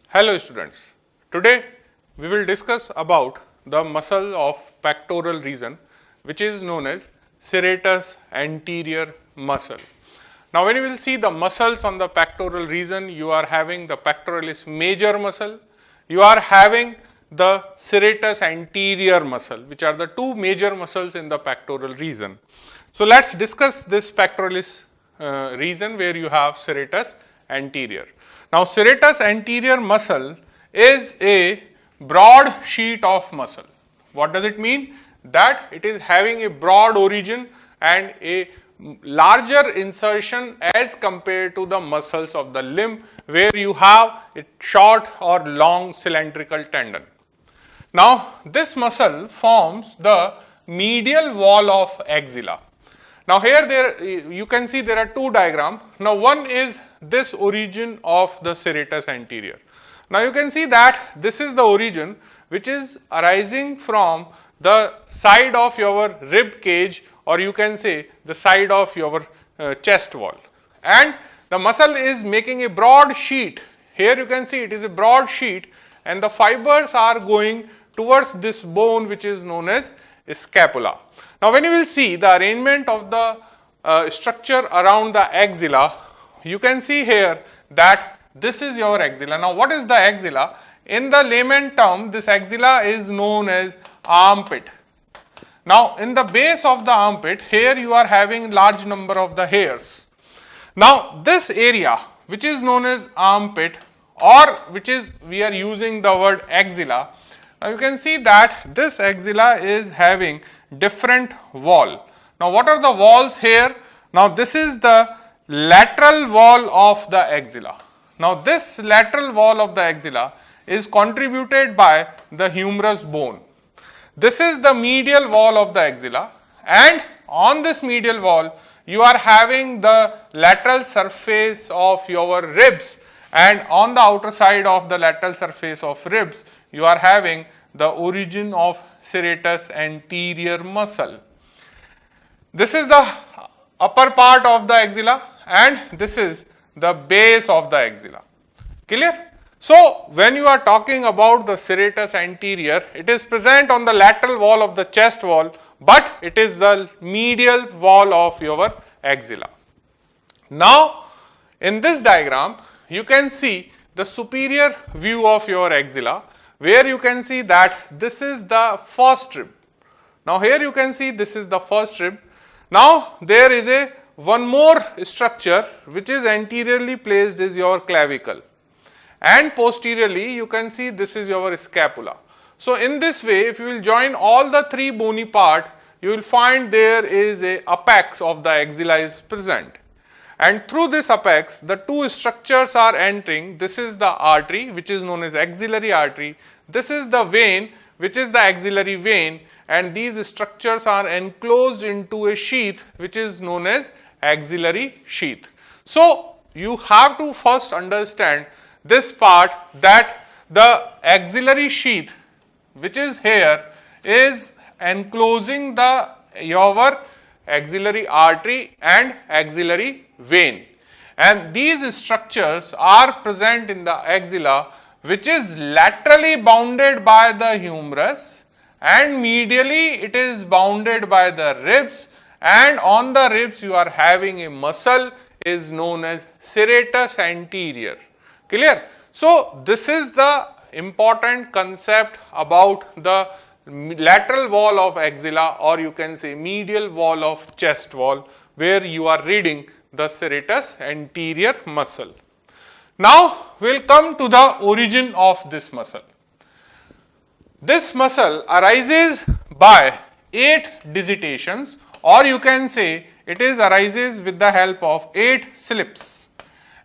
Hello students, today we will discuss about the muscle of pectoral region which is known as serratus anterior muscle. Now when you will see the muscles on the pectoral region, you are having the pectoralis major muscle, you are having the serratus anterior muscle, which are the two major muscles in the pectoral region. So let us discuss this pectoralis region where you have serratus anterior. Now serratus anterior muscle is a broad sheet of muscle. What does it mean? That it is having a broad origin and a larger insertion as compared to the muscles of the limb where you have a short or long cylindrical tendon. Now this muscle forms the medial wall of axilla. Now here you can see there are two diagrams. Now one is this origin of the serratus anterior. Now you can see that this is the origin which is arising from the side of your rib cage, or you can say the side of your chest wall, and the muscle is making a broad sheet. Here you can see it is a broad sheet and the fibers are going towards this bone which is known as scapula. Now when you will see the arrangement of the structure around the axilla, you can see here that this is your axilla. Now what is the axilla? In the layman term, this axilla is known as armpit. Now in the base of the armpit, here you are having large number of the hairs. Now this area which is known as armpit, or which is we are using the word axilla. Now you can see that this axilla is having different wall. Now what are the walls here? Now this is the lateral wall of the axilla. Now this lateral wall of the axilla is contributed by the humerus bone. This is the medial wall of the axilla, and on this medial wall you are having the lateral surface of your ribs, and on the outer side of the lateral surface of ribs you are having the origin of serratus anterior muscle. This is the upper part of the axilla and this is the base of the axilla. Clear? So when you are talking about the serratus anterior, it is present on the lateral wall of the chest wall, but it is the medial wall of your axilla. Now in this diagram you can see the superior view of your axilla, where you can see that this is the first rib. Now here you can see this is the first rib. Now there is a one more structure which is anteriorly placed is your clavicle, and posteriorly you can see this is your scapula. So in this way, if you will join all the three bony part, you will find there is a apex of the axilla is present, and through this apex the two structures are entering. This is the artery which is known as axillary artery, this is the vein which is the axillary vein, and these structures are enclosed into a sheath which is known as axillary sheath. So you have to first understand this part, that the axillary sheath which is here is enclosing the your axillary artery and axillary vein, and these structures are present in the axilla which is laterally bounded by the humerus, and medially it is bounded by the ribs, and on the ribs you are having a muscle is known as serratus anterior. Clear? So this is the important concept about the lateral wall of axilla, or you can say medial wall of chest wall, where you are reading the serratus anterior muscle. Now we will come to the origin of this muscle. This muscle arises by 8 digitations, or you can say it is arises with the help of 8 slips,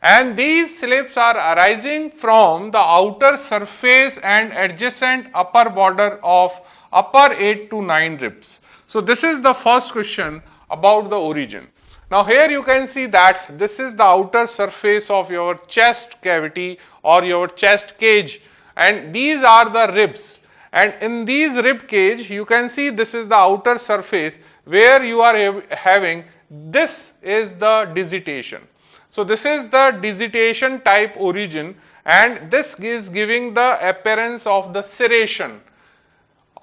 and these slips are arising from the outer surface and adjacent upper border of upper 8 to 9 ribs. So this is the first question about the origin. Now here you can see that this is the outer surface of your chest cavity or your chest cage, and these are the ribs, and in these rib cage you can see this is the outer surface where you are having, this is the digitation. So this is the digitation type origin, and this is giving the appearance of the serration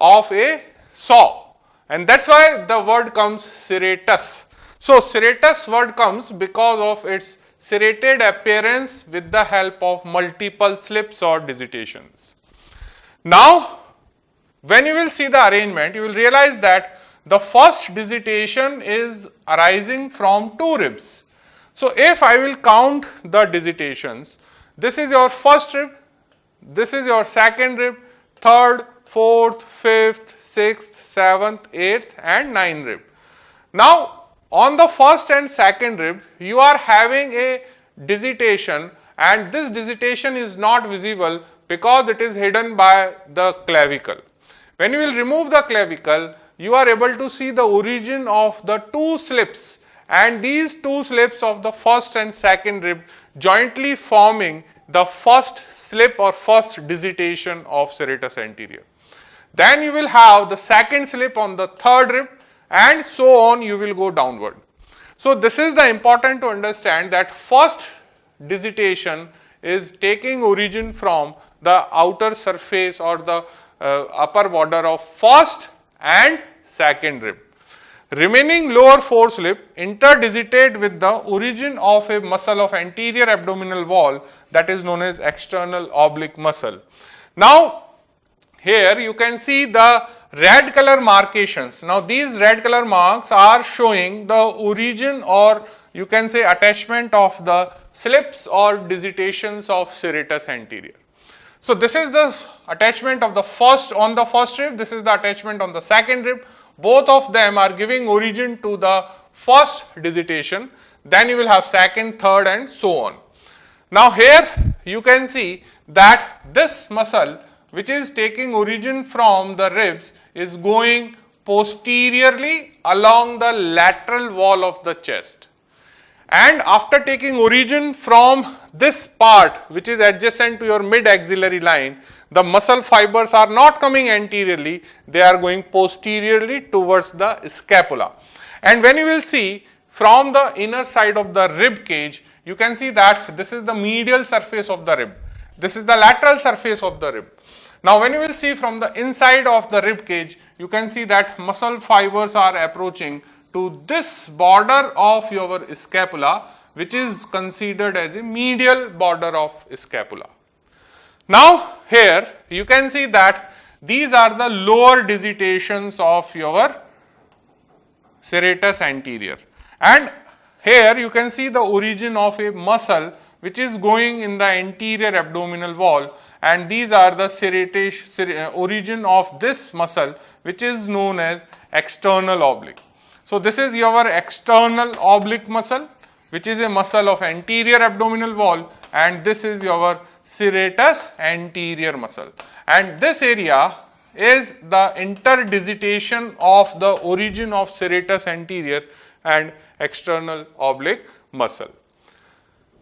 of a saw, and that's why the word comes serratus. So serratus word comes because of its serrated appearance with the help of multiple slips or digitations. Now, when you will see the arrangement, you will realize that the first digitation is arising from two ribs. So if I will count the digitations, this is your first rib, this is your second rib, third, fourth, fifth, sixth, seventh, eighth and ninth rib. Now, on the first and second rib, you are having a digitation, and this digitation is not visible because it is hidden by the clavicle. When you will remove the clavicle, you are able to see the origin of the two slips, and these two slips of the first and second rib jointly forming the first slip or first digitation of serratus anterior. Then you will have the second slip on the third rib, and so on you will go downward. So this is the important to understand that first digitation is taking origin from the outer surface or the upper border of first and second rib. Remaining lower four slip interdigitate with the origin of a muscle of anterior abdominal wall, that is known as external oblique muscle. Now here you can see the red color markations. Now these red color marks are showing the origin, or you can say attachment of the slips or digitations of serratus anterior. So this is the attachment of the first on the first rib, this is the attachment on the second rib. Both of them are giving origin to the first digitation, then you will have second, third and so on. Now here you can see that this muscle which is taking origin from the ribs is going posteriorly along the lateral wall of the chest, and after taking origin from this part which is adjacent to your mid axillary line, the muscle fibers are not coming anteriorly, they are going posteriorly towards the scapula. And when you will see from the inner side of the rib cage, you can see that this is the medial surface of the rib, this is the lateral surface of the rib. Now when you will see from the inside of the rib cage, you can see that muscle fibers are approaching to this border of your scapula, which is considered as a medial border of scapula. Now here you can see that these are the lower digitations of your serratus anterior, and here you can see the origin of a muscle which is going in the anterior abdominal wall, and these are the origin of this muscle which is known as external oblique. So this is your external oblique muscle, which is a muscle of anterior abdominal wall, and this is your serratus anterior muscle, and this area is the interdigitation of the origin of serratus anterior and external oblique muscle.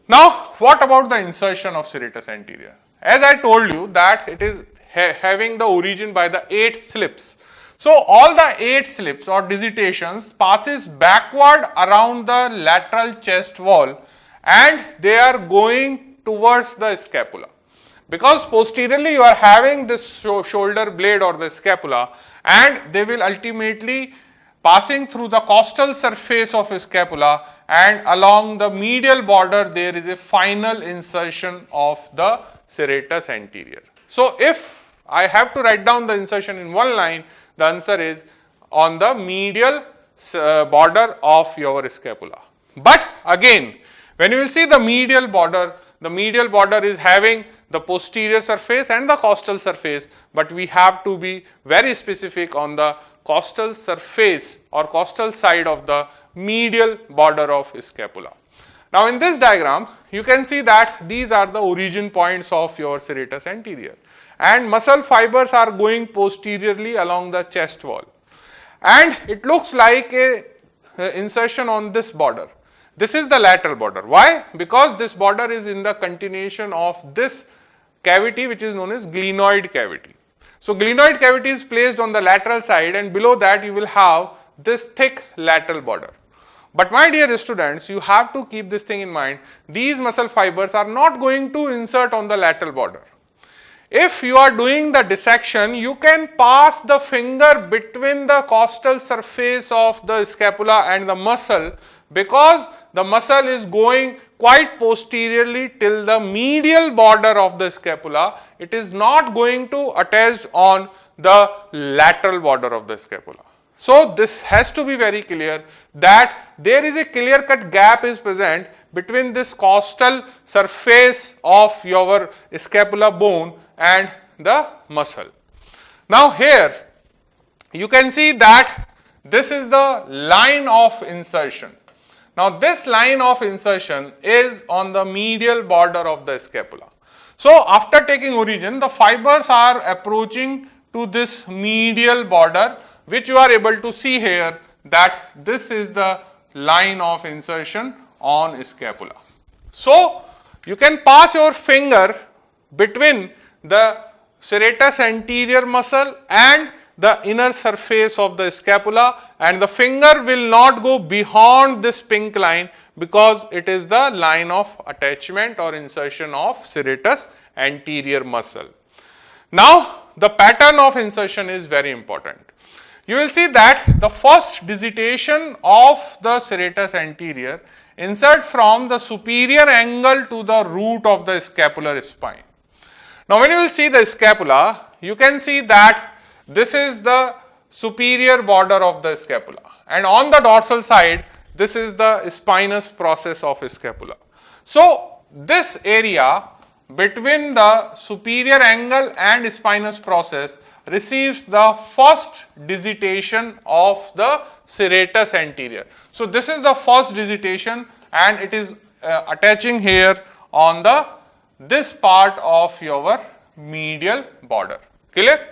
Now what about the insertion of serratus anterior? As I told you that it is having the origin by the 8 slips. So all the 8 slips or digitations passes backward around the lateral chest wall, and they are going towards the scapula. Because posteriorly you are having this shoulder blade or the scapula, and they will ultimately passing through the costal surface of scapula, and along the medial border there is a final insertion of the serratus anterior. So if I have to write down the insertion in one line, the answer is on the medial border of your scapula. But again, when you will see the medial border is having the posterior surface and the costal surface, but we have to be very specific on the costal surface or costal side of the medial border of scapula. Now in this diagram, you can see that these are the origin points of your serratus anterior, and muscle fibers are going posteriorly along the chest wall, and it looks like a insertion on this border. This is the lateral border. Why? Because this border is in the continuation of this cavity which is known as glenoid cavity. So glenoid cavity is placed on the lateral side, and below that you will have this thick lateral border. But my dear students, you have to keep this thing in mind. These muscle fibers are not going to insert on the lateral border. If you are doing the dissection, you can pass the finger between the costal surface of the scapula and the muscle, because the muscle is going quite posteriorly till the medial border of the scapula. It is not going to attach on the lateral border of the scapula. So this has to be very clear that there is a clear-cut gap is present between this costal surface of your scapula bone and the muscle. Now here you can see that this is the line of insertion. Now this line of insertion is on the medial border of the scapula. So after taking origin, the fibers are approaching to this medial border, which you are able to see here that this is the line of insertion on scapula. So you can pass your finger between the serratus anterior muscle and the inner surface of the scapula, and the finger will not go beyond this pink line because it is the line of attachment or insertion of serratus anterior muscle. Now the pattern of insertion is very important. You will see that the first digitation of the serratus anterior insert from the superior angle to the root of the scapular spine. Now when you will see the scapula, you can see that this is the superior border of the scapula, and on the dorsal side this is the spinous process of scapula. So this area between the superior angle and spinous process receives the first digitation of the serratus anterior. So this is the first digitation, and it is attaching here on this part of your medial border. Clear?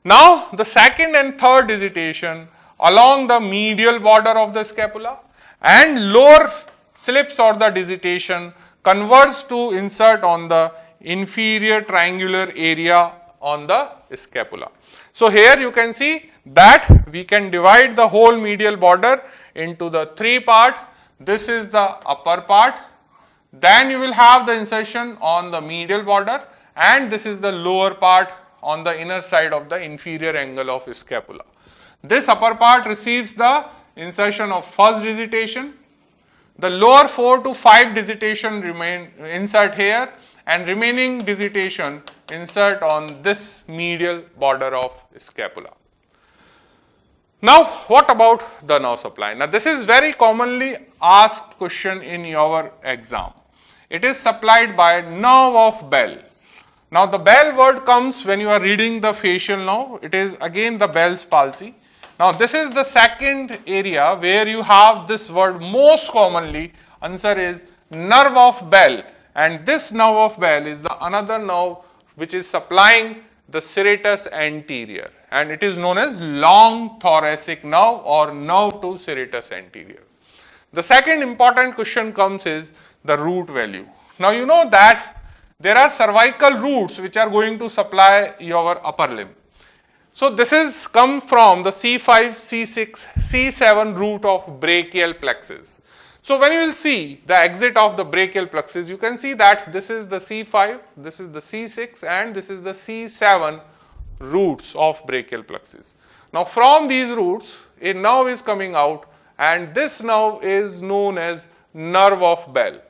Now the second and third digitation along the medial border of the scapula, and lower slips or the digitation converts to insert on the inferior triangular area on the scapula. So here you can see that we can divide the whole medial border into the three parts. This is the upper part, then you will have the insertion on the medial border, and this is the lower part on the inner side of the inferior angle of scapula. This upper part receives the insertion of first digitation. The lower 4 to 5 digitation insert here, and remaining digitation insert on this medial border of scapula. Now what about the nerve supply? Now this is very commonly asked question in your exam. It is supplied by nerve of Bell. Now the Bell word comes when you are reading the facial nerve. It is again the Bell's palsy. Now this is the second area where you have this word most commonly. Answer is nerve of Bell, and this nerve of Bell is the another nerve which is supplying the serratus anterior, and it is known as long thoracic nerve or nerve to serratus anterior. The second important question comes is the root value. Now you know that there are cervical roots which are going to supply your upper limb. So this is come from the C5, C6, C7 root of brachial plexus. So when you will see the exit of the brachial plexus, you can see that this is the C5, this is the C6, and this is the C7 roots of brachial plexus. Now from these roots, a nerve is coming out, and this nerve is known as nerve of Bell.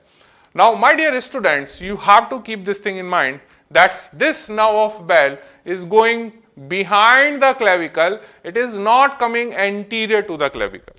Now my dear students, you have to keep this thing in mind that this nerve of Bell is going behind the clavicle. It is not coming anterior to the clavicle.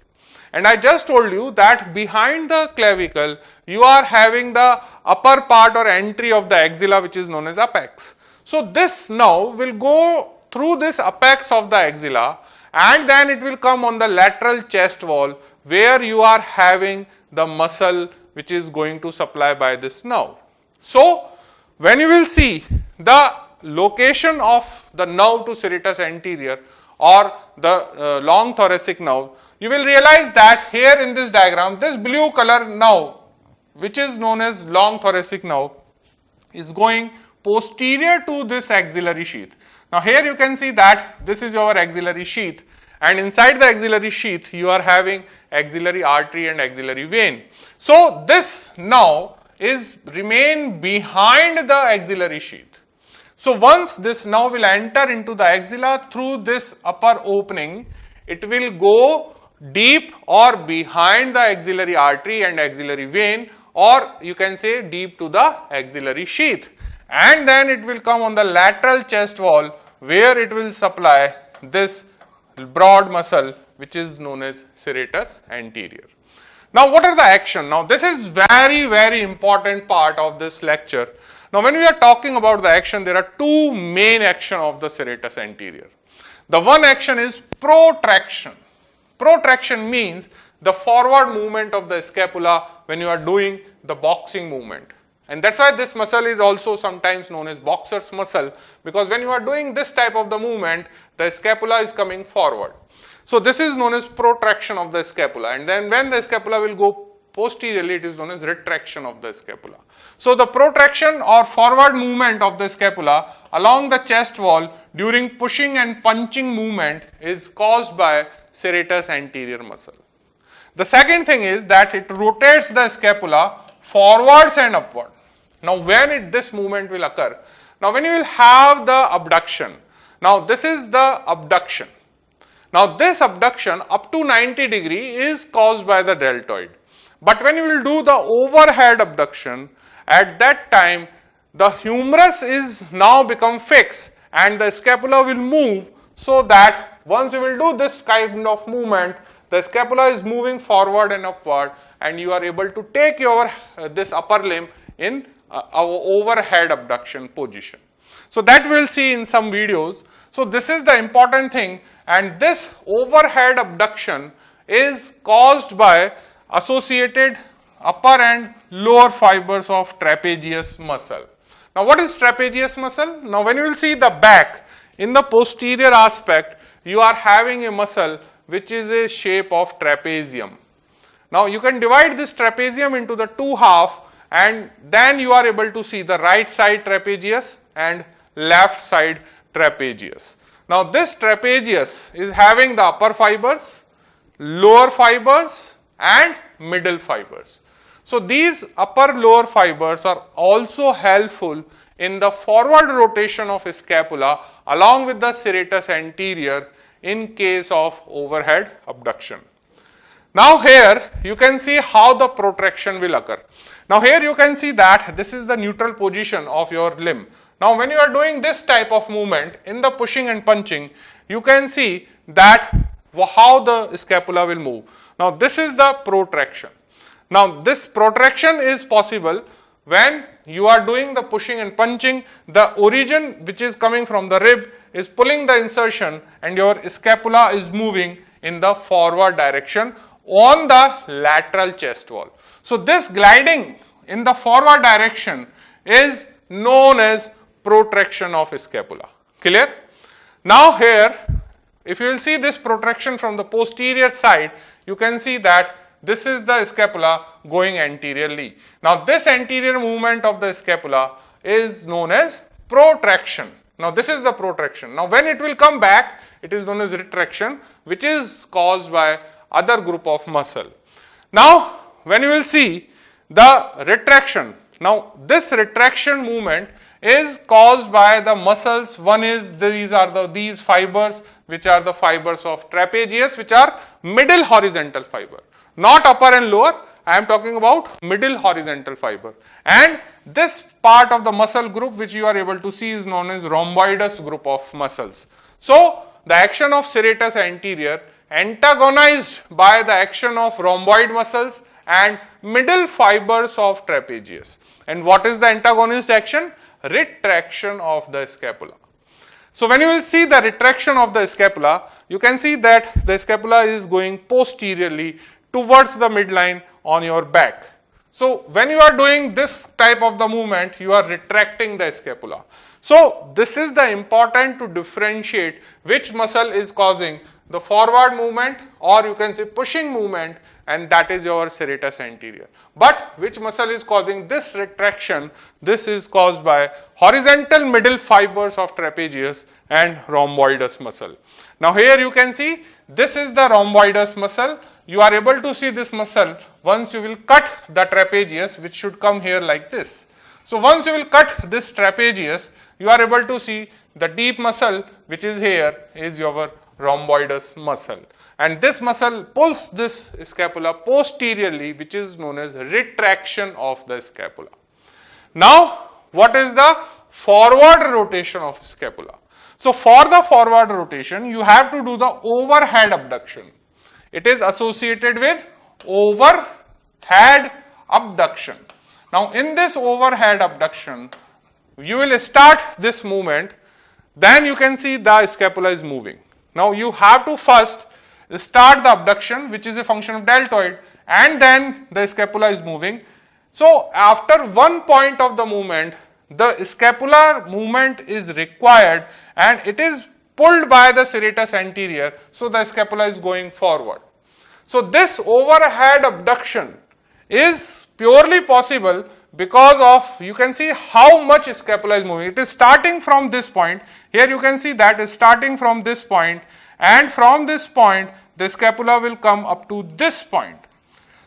And I just told you that behind the clavicle, you are having the upper part or entry of the axilla, which is known as apex. So this nerve will go through this apex of the axilla, and then it will come on the lateral chest wall where you are having the muscle which is going to supply by this nerve. So when you will see the location of the nerve to serratus anterior or the long thoracic nerve, you will realize that here in this diagram, this blue color nerve, which is known as long thoracic nerve, is going posterior to this axillary sheath. Now here you can see that this is your axillary sheath, and inside the axillary sheath you are having axillary artery and axillary vein. So this now is remain behind the axillary sheath. So once this now will enter into the axilla through this upper opening, it will go deep or behind the axillary artery and axillary vein, or you can say deep to the axillary sheath, and then it will come on the lateral chest wall where it will supply this broad muscle which is known as serratus anterior. Now what are the action? Now this is very important part of this lecture. Now when we are talking about the action, there are two main action of the serratus anterior. The one action is protraction. Protraction means the forward movement of the scapula when you are doing the boxing movement. And that's why this muscle is also sometimes known as boxer's muscle, because when you are doing this type of the movement, the scapula is coming forward. So this is known as protraction of the scapula, and then when the scapula will go posteriorly, it is known as retraction of the scapula. So the protraction or forward movement of the scapula along the chest wall during pushing and punching movement is caused by serratus anterior muscle. The second thing is that it rotates the scapula forwards and upward. Now when this movement will occur, now when you will have the abduction, now this is the abduction. Now this abduction up to 90 degree is caused by the deltoid. But when you will do the overhead abduction, at that time the humerus is now become fixed and the scapula will move, so that once you will do this kind of movement, the scapula is moving forward and upward, and you are able to take your this upper limb in our overhead abduction position. So that we will see in some videos. So this is the important thing, and this overhead abduction is caused by associated upper and lower fibers of trapezius muscle. Now what is trapezius muscle? Now when you will see the back, in the posterior aspect, you are having a muscle which is a shape of trapezium. Now you can divide this trapezium into the two halves, and then you are able to see the right side trapezius and left side trapezius. Now this trapezius is having the upper fibers, lower fibers and middle fibers. So these upper lower fibers are also helpful in the forward rotation of scapula along with the serratus anterior in case of overhead abduction. Now here you can see how the protraction will occur. Now here you can see that this is the neutral position of your limb. Now when you are doing this type of movement in the pushing and punching, you can see that how the scapula will move. Now this is the protraction. Now this protraction is possible when you are doing the pushing and punching, the origin which is coming from the rib is pulling the insertion and your scapula is moving in the forward direction on the lateral chest wall. So this gliding in the forward direction is known as protraction of scapula. Clear? Now here, if you will see this protraction from the posterior side, you can see that this is the scapula going anteriorly. Now this anterior movement of the scapula is known as protraction. Now this is the protraction. Now when it will come back, it is known as retraction, which is caused by other group of muscle. Now when you will see the retraction, now this retraction movement is caused by the muscles. One is these fibers which are the fibers of trapezius, which are middle horizontal fiber, not upper and lower. I am talking about middle horizontal fiber, and this part of the muscle group which you are able to see is known as rhomboidus group of muscles. So the action of serratus anterior antagonized by the action of rhomboid muscles and middle fibers of trapezius. And what is the antagonist action? Retraction of the scapula. So when you will see the retraction of the scapula, you can see that the scapula is going posteriorly towards the midline on your back. So when you are doing this type of the movement, you are retracting the scapula. So this is the important to differentiate which muscle is causing the forward movement, or you can say pushing movement, and that is your serratus anterior. But which muscle is causing this retraction? This is caused by horizontal middle fibers of trapezius and rhomboidus muscle. Now here you can see this is the rhomboidus muscle. You are able to see this muscle once you will cut the trapezius, which should come here like this. So once you will cut this trapezius, you are able to see the deep muscle which is here is your rhomboidus muscle. And this muscle pulls this scapula posteriorly, which is known as retraction of the scapula. Now, what is the forward rotation of scapula? So for the forward rotation, you have to do the overhead abduction. It is associated with overhead abduction. Now in this overhead abduction, you will start this movement, then you can see the scapula is moving. Now you have to first start the abduction, which is a function of deltoid, and then the scapula is moving. So after one point of the movement, the scapular movement is required and it is pulled by the serratus anterior, so the scapula is going forward. So this overhead abduction is purely possible because of, you can see how much scapula is moving. It is starting from this point. Here you can see that is starting from this point, and from this point the scapula will come up to this point.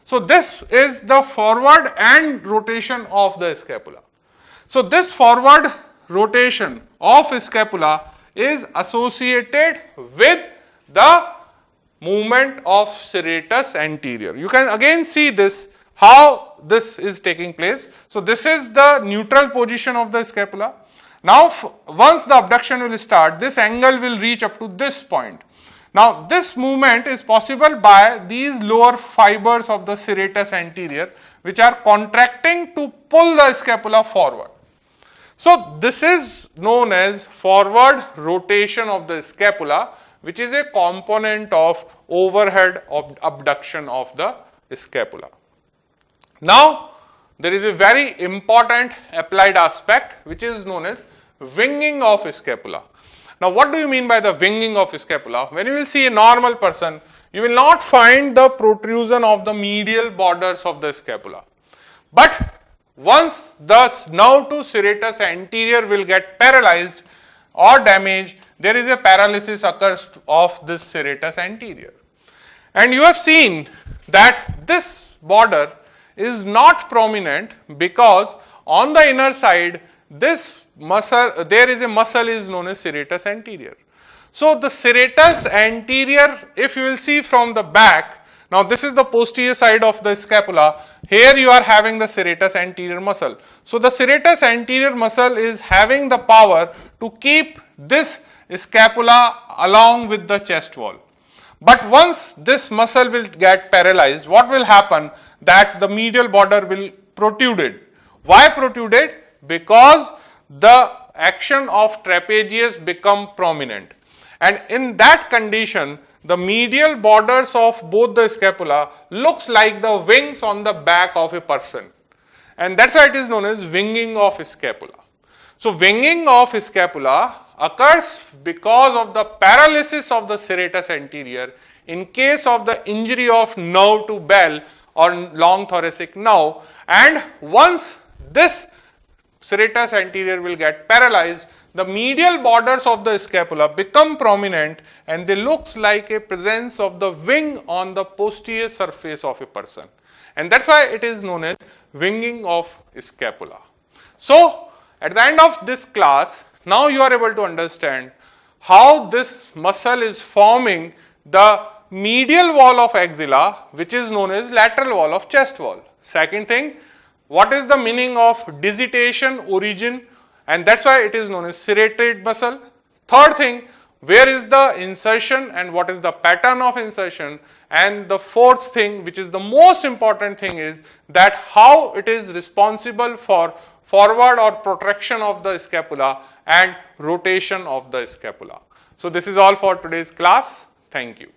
So this is the forward and rotation of the scapula. So this forward rotation of scapula is associated with the movement of serratus anterior. You can again see this, how this is taking place. So this is the neutral position of the scapula. Now once the abduction will start, this angle will reach up to this point. Now this movement is possible by these lower fibers of the serratus anterior, which are contracting to pull the scapula forward. So this is known as forward rotation of the scapula, which is a component of overhead abduction of the scapula. Now there is a very important applied aspect which is known as winging of scapula. Now what do you mean by the winging of scapula? When you will see a normal person, you will not find the protrusion of the medial borders of the scapula. But once the nerve to serratus anterior will get paralyzed or damaged, there is a paralysis occurs of this serratus anterior. And you have seen that this border is not prominent because on the inner side, this muscle, there is a muscle is known as serratus anterior. So the serratus anterior, if you will see from the back, now this is the posterior side of the scapula. Here you are having the serratus anterior muscle. So the serratus anterior muscle is having the power to keep this scapula along with the chest wall. But once this muscle will get paralyzed, what will happen? That the medial border will protruded. Why protruded? Because the action of trapezius become prominent. And in that condition, the medial borders of both the scapula looks like the wings on the back of a person. And that's why it is known as winging of scapula. So winging of scapula occurs because of the paralysis of the serratus anterior in case of the injury of nerve to bell or long thoracic nerve. And once this serratus anterior will get paralyzed, the medial borders of the scapula become prominent and they looks like a presence of the wing on the posterior surface of a person. And that's why it is known as winging of scapula. So at the end of this class, now you are able to understand how this muscle is forming the medial wall of axilla, which is known as lateral wall of chest wall. Second thing, what is the meaning of digitation origin, and that's why it is known as serrated muscle. Third thing, where is the insertion and what is the pattern of insertion, and the fourth thing, which is the most important thing, is that how it is responsible for forward or protraction of the scapula and rotation of the scapula. So this is all for today's class. Thank you.